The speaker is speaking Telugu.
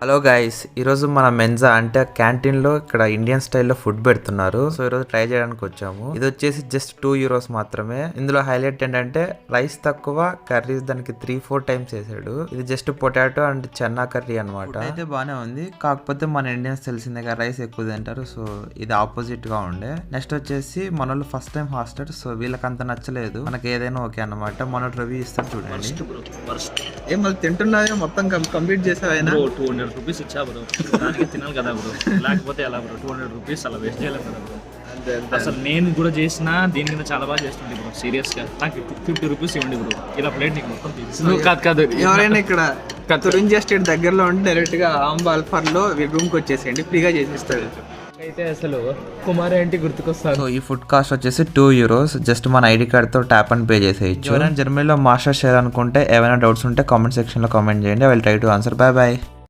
హలో గైస్, ఈరోజు మన మెంజా అంటే క్యాంటీన్ లో ఇక్కడ ఇండియన్ స్టైల్లో ఫుడ్ పెడుతున్నారు. సో ఈరోజు ట్రై చేయడానికి వచ్చాము. ఇది వచ్చేసి జస్ట్ €2 మాత్రమే. ఇందులో హైలైట్ ఏంటంటే రైస్ తక్కువ, కర్రీస్ దానికి 3-4 టైమ్స్ వేసాడు. ఇది just potato and Chenna curry అనమాట. అయితే బానే ఉంది, కాకపోతే మన ఇండియన్స్ తెలిసిందే కదా, రైస్ ఎక్కువ తింటారు. సో ఇది ఆపోజిట్ గా ఉండే. నెక్స్ట్ వచ్చేసి మన వాళ్ళు ఫస్ట్ టైం హాస్టల్, సో వీళ్ళకి అంత నచ్చలేదు. మనకి ఏదైనా ఓకే అనమాట. మన రివ్యూ ఇస్తారు చూడండి. ఏం మళ్ళీ తింటున్నాయో మొత్తం కంప్లీట్ చేసావైనా ₹200 ఇచ్చా బ్రో, దానికి తినాలి కదా బ్రో, లేకపోతే ఎలా బ్రో? ₹200 అలా వేస్ట్ చేయలేము కదా బ్రో. అసలు నేను కూడా చేసిన దీని కింద చాలా బాగా చేస్తుంది బ్రో. సీరియస్ గా నాకు ₹50 ఇవ్వండి బ్రో, ఇలా ప్లేట్ నీకు మొత్తం కాదు. ఎవరైనా ఇక్కడ తురింజా స్టేట్ దగ్గరలో ఉంటే డైరెక్ట్ గా ఆంబాల్ఫర్ లో రూమ్ కి వచ్చేసేయండి, ఫ్రీగా చేసిస్తారు. అయితే అసలు కుమార్ ఏంటి గుర్తుకొస్తారు. సో ఈ ఫుడ్ కాస్ట్ వచ్చేసి €2. జస్ట్ మన ఐడి కార్డ్ తో ట్యాప్ అండ్ పే చేసేయచ్చు. ఎవరైనా జర్మనీలో మాస్టర్ షేర్ అనుకుంటే ఏమైనా డౌట్స్ ఉంటే కామెంట్ సెక్షన్ లో కామెంట్ చేయండి. I will try to answer. By by.